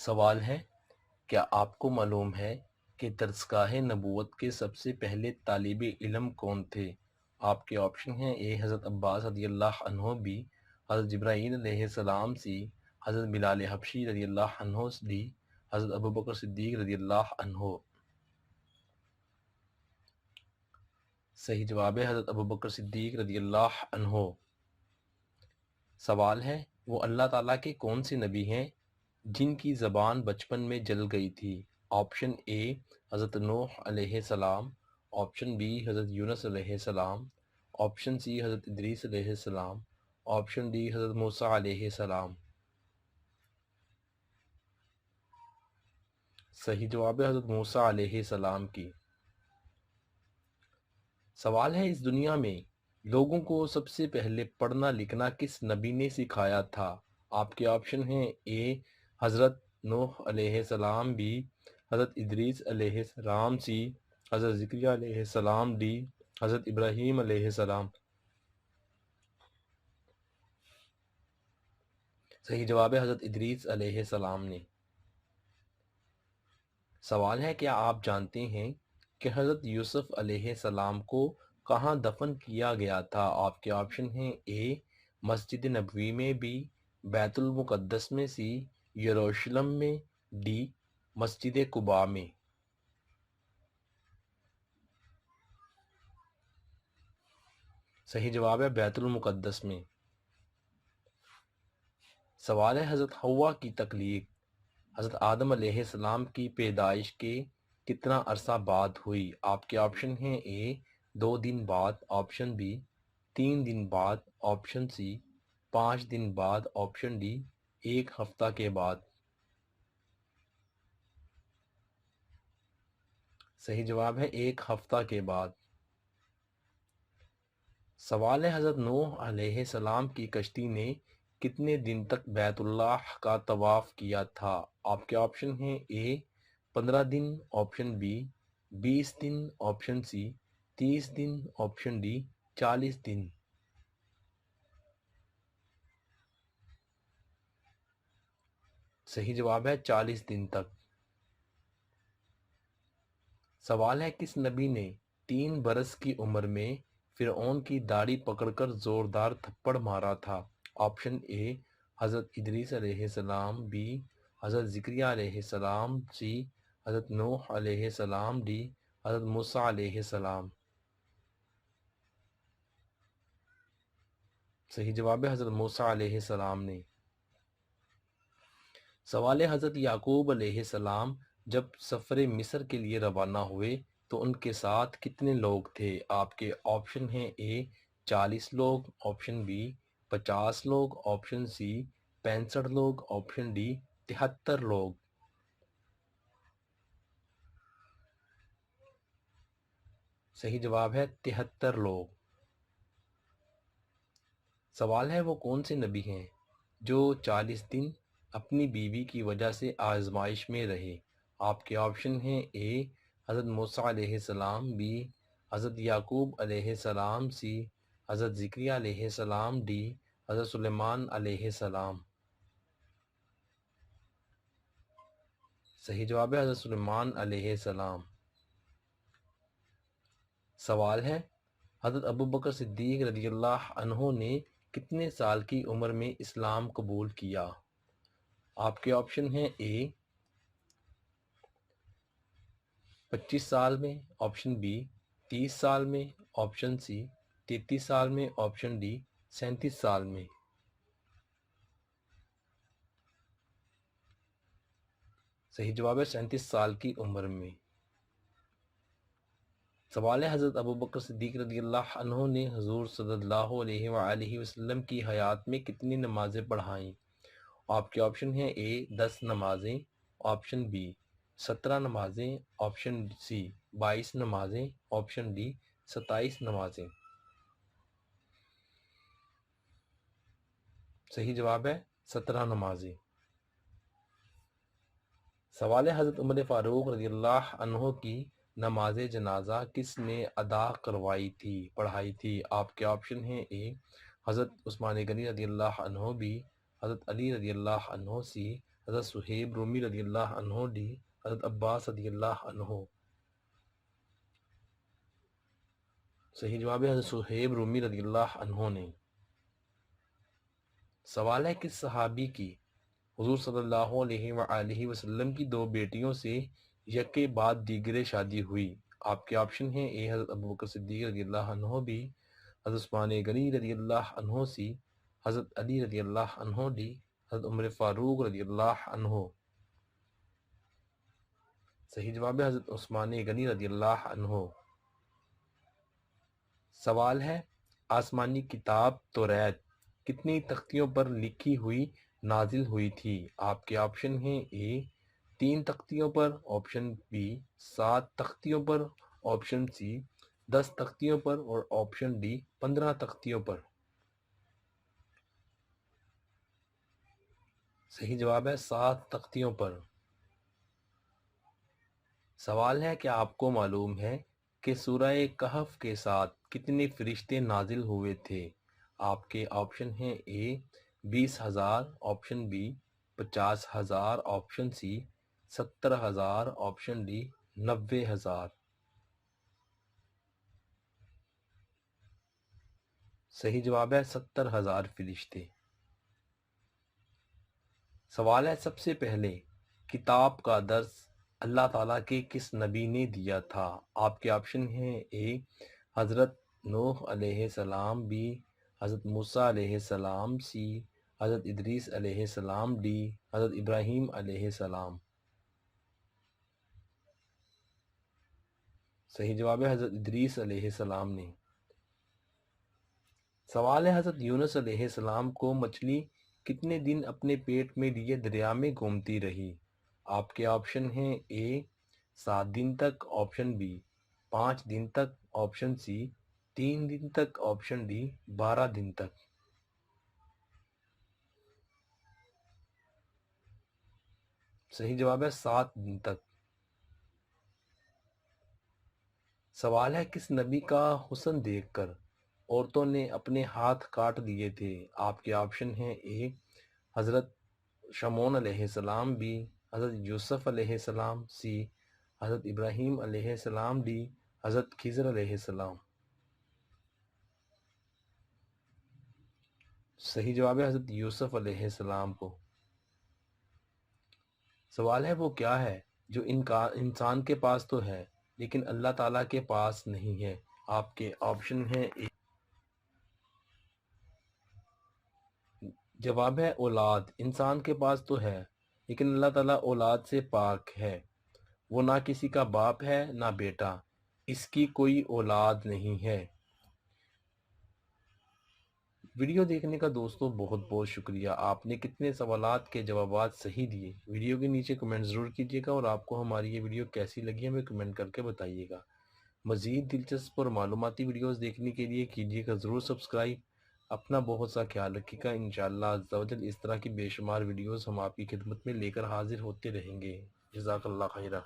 سوال ہے، کیا آپ کو معلوم ہے کہ درسگاہ نبوت کے سب سے پہلے طالب علم کون تھے؟ آپ کے آپشن ہیں: اے حضرت عباس رضی اللہ عنہ، بی حضرت جبرائیل علیہ السلام، سی حضرت بلال حبشی رضی اللہ عنہ، ڈی حضرت ابوبکر صدیق رضی اللہ عنہ۔ صحیح جواب ہے حضرت ابوبکر صدیق رضی اللہ عنہ۔ سوال ہے، وہ اللہ تعالیٰ کے کون سے نبی ہیں جن کی زبان بچپن میں جل گئی تھی؟ آپشن اے حضرت نوح علیہ السلام، آپشن بی حضرت یونس علیہ السلام، آپشن سی حضرت ادریس علیہ السلام، آپشن ڈی حضرت موسیٰ علیہ السلام۔ صحیح جواب ہے حضرت موسیٰ علیہ السلام کی۔ سوال ہے، اس دنیا میں لوگوں کو سب سے پہلے پڑھنا لکھنا کس نبی نے سکھایا تھا؟ آپ کے آپشن ہیں: اے حضرت نوح علیہ السلام، بی حضرت ادریس علیہ السلام، سی حضرت زکریہ علیہ السلام، ڈی حضرت ابراہیم علیہ السلام۔ صحیح جواب ہے حضرت ادریس علیہ السلام نے۔ سوال ہے، کیا آپ جانتے ہیں کہ حضرت یوسف علیہ السلام کو کہاں دفن کیا گیا تھا؟ آپ کے آپشن ہیں: اے مسجد نبوی میں، بی بیت المقدس میں، سی یروشلم میں، ڈی مسجد قباء میں۔ صحیح جواب ہے بیت المقدس میں۔ سوال ہے، حضرت حوا کی تخلیق حضرت آدم علیہ السلام کی پیدائش کے کتنا عرصہ بعد ہوئی؟ آپ کے آپشن ہیں: اے 2 دن بعد، آپشن بی 3 دن بعد، آپشن سی 5 دن بعد، آپشن ڈی 1 ہفتہ کے بعد۔ صحیح جواب ہے 1 ہفتہ کے بعد۔ سوال ہے، حضرت نوح علیہ السلام کی کشتی نے کتنے دن تک بیت اللہ کا طواف کیا تھا؟ آپ کے آپشن ہیں: اے 15 دن، آپشن بی 20 دن، آپشن سی 30 دن، آپشن ڈی 40 دن۔ صحیح جواب ہے 40 دن تک۔ سوال ہے، کس نبی نے 3 برس کی عمر میں فرعون کی داڑھی پکڑ کر زوردار تھپڑ مارا تھا؟ آپشن اے حضرت ادریس علیہ السلام، بی حضرت زکریہ علیہ السلام، سی حضرت نوح علیہ السلام، ڈی حضرت موسیٰ علیہ السلام۔ صحیح جواب ہے حضرت موسیٰ علیہ السلام نے۔ سوال ہے، حضرت یعقوب علیہ السلام جب سفر مصر کے لیے روانہ ہوئے تو ان کے ساتھ کتنے لوگ تھے؟ آپ کے آپشن ہیں: اے 40 لوگ، آپشن بی 50 لوگ، آپشن سی 65 لوگ، آپشن ڈی 73 لوگ۔ صحیح جواب ہے 73 لوگ۔ سوال ہے، وہ کون سے نبی ہیں جو 40 دن اپنی بیوی کی وجہ سے آزمائش میں رہے؟ آپ کے آپشن ہیں: اے حضرت موسیٰ علیہ السلام، بی حضرت یعقوب علیہ السلام، سی حضرت زکریا علیہ السلام، ڈی حضرت سلیمان علیہ السلام۔ صحیح جواب ہے حضرت سلیمان علیہ السلام۔ سوال ہے، حضرت ابوبکر صدیق رضی اللہ عنہ نے کتنے سال کی عمر میں اسلام قبول کیا؟ آپ کے آپشن ہیں: اے 25 سال میں، آپشن بی 30 سال میں، آپشن سی 33 سال میں، آپشن ڈی 37 سال میں۔ صحیح جواب ہے 37 سال کی عمر میں۔ سوال ہے، حضرت ابوبکر صدیق رضی اللہ عنہ نے حضور صلی اللہ علیہ وآلہ وسلم کی حیات میں کتنی نمازیں پڑھائیں؟ آپ کے آپشن ہیں: اے 10 نمازیں، آپشن بی 17 نمازیں، آپشن سی 22 نمازیں، آپشن ڈی 27 نمازیں۔ صحیح جواب ہے 17 نمازیں۔ سوال ہے، حضرت عمر فاروق رضی اللہ عنہ کی نماز جنازہ کس نے ادا پڑھائی تھی؟ آپ کے آپشن ہیں: اے حضرت عثمان غنی رضی اللہ عنہ، بی حضرت علی رضی اللہ عنہ، سی حضرت صہیب رومی رضی اللہ عنہ ڈی حضرت عباس رضی اللہ عنہ؟ صحیح جواب ہے حضرت صہیب رومی رضی اللہ عنہ نے۔ سوال ہے کس صحابی کی حضور صلی اللہ علیہ وآلہ وسلم کی دو بیٹیوں سے یکے بعد دیگرے شادی ہوئی؟ آپ کے آپشن ہیں اے حضرت ابوبکر صدیق رضی اللہ عنہ، بی حضرت عثمان غنی رضی اللہ عنہ، سی حضرت علی رضی اللہ عنہ، ڈی حضرت عمر فاروق رضی اللہ عنہ۔ صحیح جواب ہے حضرت عثمان غنی رضی اللہ عنہ۔ سوال ہے آسمانی کتاب توریت کتنی تختیوں پر لکھی ہوئی نازل ہوئی تھی؟ آپ کے آپشن ہیں اے 3 تختیوں پر، آپشن بی 7 تختیوں پر، آپشن سی 10 تختیوں پر اور آپشن ڈی 15 تختیوں پر۔ صحیح جواب ہے 7 تختیوں پر۔ سوال ہے کیا آپ کو معلوم ہے کہ سورہ کہف کے ساتھ کتنے فرشتے نازل ہوئے تھے؟ آپ کے آپشن ہیں A 20,000، option B 50,000، option C 70,000، option D 90,000۔ صحیح جواب ہے 70,000 فرشتے۔ سوال ہے سب سے پہلے کتاب کا درس اللہ تعالیٰ کے کس نبی نے دیا تھا؟ آپ کے آپشن ہیں اے حضرت نوح علیہ السلام، بی حضرت موسیٰ علیہ السلام، سی حضرت ادریس علیہ السلام، ڈی حضرت ابراہیم علیہ السلام۔ صحیح جواب ہے حضرت ادریس علیہ السلام نے۔ سوال ہے حضرت یونس علیہ السلام کو مچھلی کتنے دن اپنے پیٹ میں لیے دریا میں گھومتی رہی؟ آپ کے آپشن ہیں اے 7 دن تک، آپشن بی 5 دن تک، آپشن سی 3 دن تک، آپشن ڈی 12 دن تک۔ صحیح جواب ہے 7 دن تک۔ سوال ہے کس نبی کا حسن دیکھ کر عورتوں نے اپنے ہاتھ کاٹ دیے تھے؟ آپ کے آپشن ہیں اے حضرت شمعون علیہ السلام، بی حضرت یوسف علیہ السلام، سی حضرت ابراہیم علیہ السلام، ڈی حضرت خضر علیہ السلام۔ صحیح جواب ہے حضرت یوسف علیہ السلام کو۔ سوال ہے وہ کیا ہے جو انسان کے پاس تو ہے لیکن اللہ تعالیٰ کے پاس نہیں ہے؟ آپ کے آپشن ہیں جواب ہے اولاد۔ انسان کے پاس تو ہے لیکن اللہ تعالیٰ اولاد سے پاک ہے، وہ نہ کسی کا باپ ہے نہ بیٹا، اس کی کوئی اولاد نہیں ہے۔ ویڈیو دیکھنے کا دوستوں بہت بہت شکریہ۔ آپ نے کتنے سوالات کے جوابات صحیح دیے۔ ویڈیو کے نیچے کمنٹ ضرور کیجیے گا اور آپ کو ہماری یہ ویڈیو کیسی لگی ہمیں کمنٹ کر کے بتائیے گا۔ مزید دلچسپ اور معلوماتی ویڈیوز دیکھنے کے لیے کیجیے گا ضرور سبسکرائب۔ اپنا بہت سا خیال رکھیے گا۔ انشاءاللہ عز و جل اس طرح کی بے شمار ویڈیوز ہم آپ کی خدمت میں لے کر حاضر ہوتے رہیں گے۔ جزاک اللہ خیرہ۔